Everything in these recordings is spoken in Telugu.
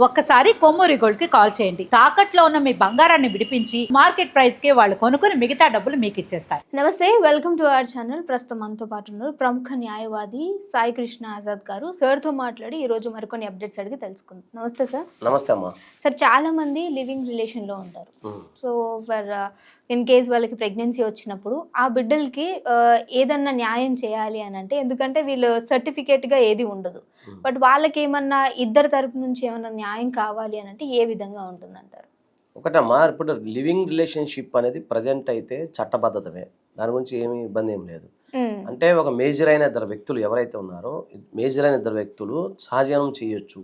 ఒక్కసారి కొమ్మూరి గోల్డ్ కి కాల్ చేయండి. తాకట్లో ఉన్న మీ బంగారాన్ని విడిపించి మార్కెట్ ప్రైస్ కి వాళ్ళు కొనుక్కుని మిగతా డబ్బులు మీకు ఇచ్చేస్తారు. నమస్తే, వెల్కమ్ టు అవర్ ఛానల్. ప్రస్తుతం మనతో పాటు ఉన్నారు ప్రముఖ న్యాయవాది సాయి కృష్ణ ఆజాద్ గారు. సార్ తో మాట్లాడి ఈ రోజు మరికొన్ని అప్డేట్స్ అడిగి తెలుసుకుందాం. నమస్తే సార్. నమస్తే అమ్మా. సార్, చాలా మంది లివింగ్ రిలేషన్ లో ఉంటారు. సో ఫర్ ఇన్ కేస్ వాళ్ళకి ప్రెగ్నెన్సీ వచ్చినప్పుడు ఆ బిడ్డలకి ఏదన్నా న్యాయం చేయాలి అని అంటే, ఎందుకంటే వీళ్ళు సర్టిఫికేట్ గా ఏది ఉండదు, బట్ వాళ్ళకి ఏమన్నా ఇద్దరు తరపు నుంచి ఏమన్నా న్యాయం కావాలి అని అంటే ఏ విధంగా ఉంటుందంటారు? ఒకటమ్మా, ఇప్పుడు లివింగ్ రిలేషన్షిప్ అనేది ప్రజెంట్ అయితే చట్టబద్ధతమే, దాని గురించి ఏమీ ఇబ్బంది ఏం లేదు. అంటే ఒక మేజర్ అయిన ఇద్దరు వ్యక్తులు ఎవరైతే ఉన్నారో, మేజర్ అయిన ఇద్దరు వ్యక్తులు సహజీవనం చేయొచ్చు.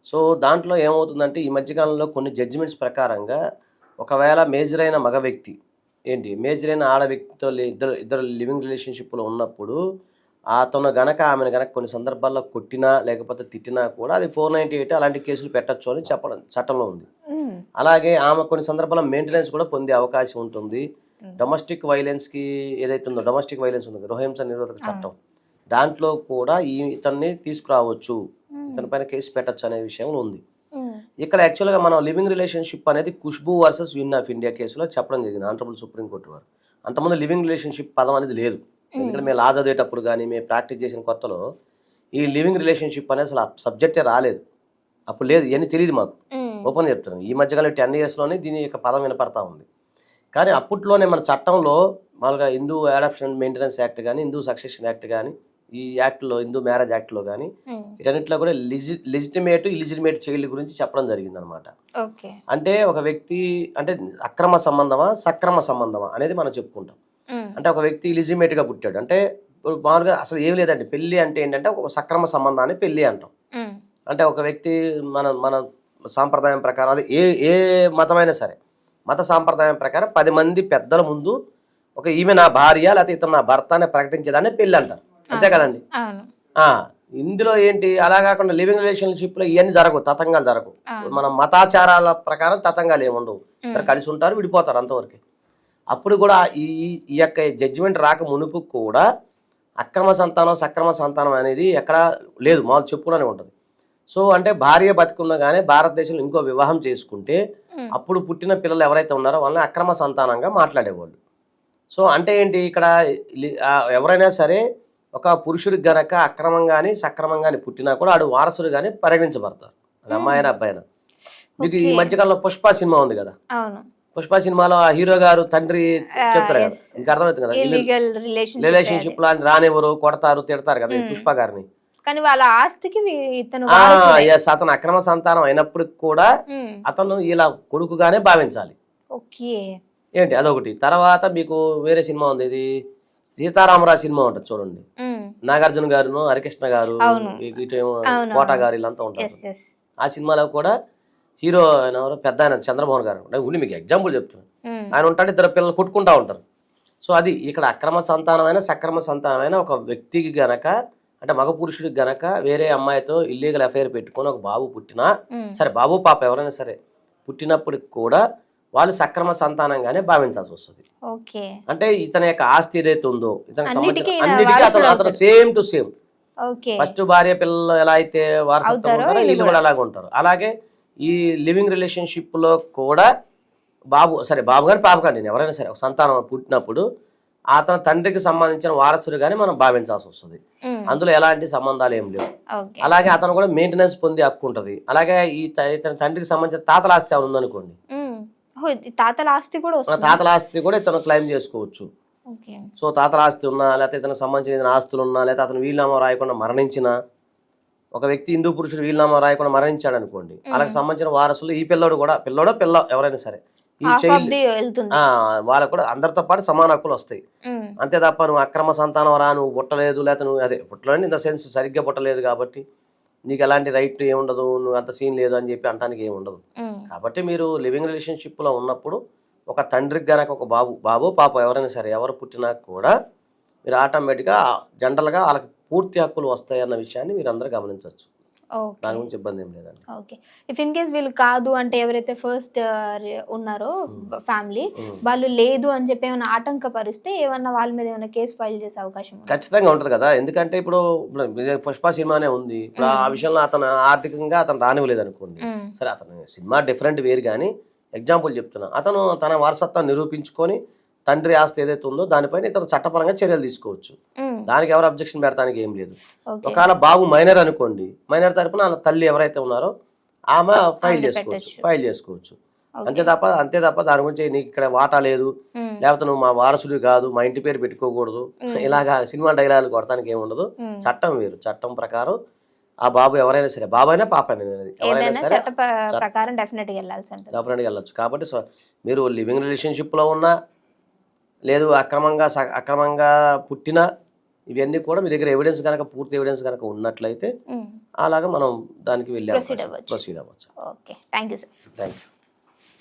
సో దాంట్లో ఏమవుతుందంటే, ఈ మధ్యకాలంలో కొన్ని జడ్జిమెంట్స్ ప్రకారంగా ఒకవేళ మేజర్ అయిన మగ వ్యక్తి మేజర్ అయిన ఆడ వ్యక్తితో ఇద్దరు లివింగ్ రిలేషన్షిప్లో ఉన్నప్పుడు అతను గనక ఆమెను గనక కొన్ని సందర్భాల్లో కొట్టినా లేకపోతే తిట్టినా కూడా అది 498 అలాంటి కేసులు పెట్టచ్చు అని చెప్పడం చట్టంలో ఉంది. అలాగే ఆమె కొన్ని సందర్భాల్లో మెయింటెనెన్స్ కూడా పొందే అవకాశం ఉంటుంది. డొమెస్టిక్ వైలెన్స్కి ఏదైతే ఉందో, డొమెస్టిక్ వైలెన్స్ ఉంది, గృహహింస నిరోధక చట్టం, దాంట్లో కూడా ఇతన్ని తీసుకురావచ్చు, ఇతని పైన కేసు పెట్టచ్చు అనే విషయం ఉంది. ఇక్కడ యాక్చువల్గా మనం లివింగ్ రిలేషన్షిప్ అనేది Khushbu versus win of India కేసులో చెప్పడం జరిగింది ఆనరబుల్ సుప్రీంకోర్టు వారు. అంతకుముందు లివింగ్ రిలేషన్షిప్ పదం అనేది లేదు. ఎందుకంటే మేము లా చదివేటప్పుడు కానీ మేము ప్రాక్టీస్ చేసిన కొత్తలో ఈ లివింగ్ రిలేషన్షిప్ అనేది అసలు సబ్జెక్టే రాలేదు, అప్పుడు లేదు, ఇవన్నీ తెలియదు మాకు. ఓపెన్ చెప్తాను, ఈ మధ్యకాలం 10 yearsలోనే దీని యొక్క పదం వినపడతా ఉంది. కానీ అప్పట్లోనే మన చట్టంలో మామూలుగా హిందూ అడాప్షన్ మెయింటెనెన్స్ యాక్ట్ కానీ, హిందూ సక్సెషన్ యాక్ట్ కానీ, ఈ యాక్ట్లో హిందూ మ్యారేజ్ యాక్ట్లో కానీ వీటన్నిటిలో కూడా లెజిటిమేట్ ఇలిజిటిమేట్ చైల్డ్ గురించి చెప్పడం జరిగింది అనమాట. అంటే ఒక వ్యక్తి అంటే అక్రమ సంబంధమా సక్రమ సంబంధమా అనేది మనం చెప్పుకుంటాం. అంటే ఒక వ్యక్తి ఇలిజిమేట్ గా పుట్టాడు అంటే మామూలుగా అసలు ఏం లేదండి, పెళ్లి అంటే ఏంటంటే ఒక సక్రమ సంబంధాన్ని పెళ్లి అంటాం. అంటే ఒక వ్యక్తి మన సాంప్రదాయం ప్రకారం, అది ఏ మతమైనా సరే, మత సాంప్రదాయం ప్రకారం 10 మంది పెద్దల ముందు ఒక ఈమె నా భార్య లేకపోతే ఇతను నా భర్త అని ప్రకటించేదాన్ని పెళ్లి అంటారు, అంతే కదండి. ఇందులో ఏంటి, అలా కాకుండా లివింగ్ రిలేషన్షిప్ లో ఇవన్నీ జరగవు, తతంగాలు జరగవు. మన మతాచారాల ప్రకారం తతంగాలు ఏమి ఉండవు, ఇద్దరు కలిసి ఉంటారు, విడిపోతారు, అంతవరకు. అప్పుడు కూడా ఈ యొక్క జడ్జిమెంట్ రాక మునుపు కూడా అక్రమ సంతానం సక్రమ సంతానం అనేది ఎక్కడా లేదు, మామూలు చెప్పుకోవడానికి ఉంటుంది. సో అంటే భార్య బతికున్నా కానీ భారతదేశంలో ఇంకో వివాహం చేసుకుంటే అప్పుడు పుట్టిన పిల్లలు ఎవరైతే ఉన్నారో వాళ్ళని అక్రమ సంతానంగా మాట్లాడేవాళ్ళు. సో అంటే ఏంటి, ఇక్కడ ఎవరైనా సరే ఒక పురుషుడికి గనక అక్రమంగాని సక్రమంగాని పుట్టినా కూడా ఆడు వారసుడు కానీ పరిగణించబడతారు, అది అమ్మాయినా అబ్బాయినా. మీకు ఈ మధ్యకాలంలో పుష్ప సినిమా ఉంది కదా, పుష్ప సినిమాలో ఆ హీరో గారు తండ్రి చెప్తారు కదా, ఇంకా అర్థమవుతుంది కదా, రిలేషన్షిప్ లాంటి రానివ్వరు, కొడతారు, తిడతారు కదా పుష్ప గారిని. కానీ వాళ్ళ ఆస్తికి అతను అక్రమ సంతానం అయినప్పటికి కూడా అతను ఇలా కొడుకుగానే భావించాలి. ఏంటి అదొకటి. తర్వాత మీకు వేరే సినిమా ఉంది, ఇది సీతారామరాజు సినిమా ఉంటుంది చూడండి, నాగార్జున గారు, హరికృష్ణ గారు, కోట గారు వీళ్ళంతా ఉంటారు. ఆ సినిమాలో కూడా హీరో ఆయన పెద్ద ఆయన చంద్రమోహన్ గారు, ఉండి మీకు ఎగ్జాంపుల్ చెప్తున్నాను, ఆయన ఉంటాడు, ఇద్దరు పిల్లలు కొట్టుకుంటా ఉంటారు. సో అది ఇక్కడ అక్రమ సంతానమైన సక్రమ సంతానమైన ఒక వ్యక్తికి గనక, అంటే మగ పురుషుడికి గనక వేరే అమ్మాయితో ఇల్లీగల్ అఫైర్ పెట్టుకొని ఒక బాబు పుట్టినా సరే, బాబు పాప ఎవరైనా సరే పుట్టినప్పటికి కూడా వాళ్ళు సక్రమ సంతానంగానే భావించాల్సి వస్తుంది. అంటే ఇతని యొక్క ఆస్తి ఏదైతే ఉందో ఇతనికి సంబంధించిన అన్నిటికీ అతను సేమ్ టు సేమ్, ఫస్ట్ భార్య పిల్లలు ఎలా అయితే వారసత్వం ఉంటారో వీళ్ళు కూడా అలాగే ఉంటారు. అలాగే ఈ లివింగ్ రిలేషన్షిప్ లో కూడా బాబు సరే, బాబు కానీ పాప కానీ ఎవరైనా సరే ఒక సంతానం పుట్టినప్పుడు అతని తండ్రికి సంబంధించిన వారసుడు కానీ మనం భావించాల్సి వస్తుంది. అందులో ఎలాంటి సంబంధాలు ఏం లేవు. అలాగే అతను కూడా మెయింటెనెన్స్ పొందే హక్కు ఉంటుంది. అలాగే ఇతని తండ్రికి సంబంధించిన తాతల ఆస్తి ఏమైనా ఉందనుకోండి, తాతల ఆస్తి కూడా ఇతను క్లెయిమ్ చేసుకోవచ్చు. సో తాతల ఆస్తి ఉన్నా లేకపోతే ఇతనికి సంబంధించిన ఆస్తులు ఉన్నా లేకపోతే అతను వీలునామా రాయకుండా మరణించిన ఒక వ్యక్తి, హిందూ పురుషుడు వీలునామా రాయకుండా మరణించాడు అనుకోండి, వాళ్ళకి సంబంధించిన వారసులు ఈ పిల్లడు కూడా, పిల్ల ఎవరైనా సరే ఈ చైల్డ్ వాళ్ళకు కూడా అందరితో పాటు సమాన హక్కులు వస్తాయి. అంతే తప్ప నువ్వు అక్రమ సంతానం రా, నువ్వు పుట్టలేదు, లేకపోతే నువ్వు అదే పుట్టలేదు ఇన్ ద సెన్స్ సరిగ్గా పుట్టలేదు కాబట్టి నీకు ఎలాంటి రైట్ ఏముండదు, నువ్వు అంత సీన్ లేదు అని చెప్పి అంటానికి ఏముండదు. కాబట్టి మీరు లివింగ్ రిలేషన్షిప్ లో ఉన్నప్పుడు ఒక తండ్రికి గనక ఒక బాబు పాప ఎవరైనా సరే ఎవరు పుట్టినా కూడా మీరు ఆటోమేటిక్గా జనరల్గా వాళ్ళకి పూర్తి హక్కులు వస్తాయన్న విషయాన్ని మీరు అందరూ గమనించవచ్చు. ఓకే దాని గురించి ఇబ్బంది ఏం లేదండి. ఓకే. ఇఫ్ ఇన్ కేస్ వీళ్ళు కాదు అంటే ఎవరైతే ఫస్ట్ ఉన్నారో ఫ్యామిలీ వాళ్ళు లేదు అని చెప్పి ఏమైనా ఆటంకపరిస్తే ఏమన్నా వాళ్ళ మీద ఏమైనా కేసు ఫైల్ చేసే అవకాశం ఉందా? ఖచ్చితంగా ఉంటుంది కదా, ఎందుకంటే ఇప్పుడు పుష్ప సినిమానే ఉంది, ఇప్పుడు ఆ విషయంలో అతను ఆర్థికంగా అతను రానివ్వలేదు అనుకోండి, సరే అతను సినిమా డిఫరెంట్ వేరు, కానీ ఎగ్జాంపుల్ చెప్తున్నా, అతను తన వారసత్వం నిరూపించుకొని తండ్రి ఆస్తి ఏదైతే ఉందో దానిపైన ఇతను చట్టపరంగా చర్యలు తీసుకోవచ్చు. దానికి ఎవరు అబ్జెక్షన్ పెడతానికి ఏం లేదు. ఒకవేళ బాబు మైనర్ అనుకోండి, మైనర్ తరపున వాళ్ళ తల్లి ఎవరైతే ఉన్నారో ఆమె ఫైల్ చేసుకోవచ్చు. అంతే తప్ప దాని గురించి నీకు ఇక్కడ వాటా లేదు, లేకపోతే నువ్వు మా వారసుడు కాదు, మా ఇంటి పేరు పెట్టుకోకూడదు, ఇలాగా సినిమా డైలాగులు కొడతానికి ఏమి ఉండదు. చట్టం వేరు, చట్టం ప్రకారం ఆ బాబు ఎవరైనా సరే, బాబైనా పాపైనా ఎవరైనా సరే డెఫినెట్గా వెళ్ళచ్చు. కాబట్టి మీరు లివింగ్ రిలేషన్షిప్ లో ఉన్నా లేదు అక్రమంగా పుట్టినా ఇవన్నీ కూడా మీ దగ్గర ఎవిడెన్స్ కనుక, పూర్తి ఎవిడెన్స్ కనుక ఉన్నట్లయితే అలాగా మనం దానికి వెళ్ళి ప్రొసీడ్ అవ్వచ్చు. Okay, thank you sir. Thank you.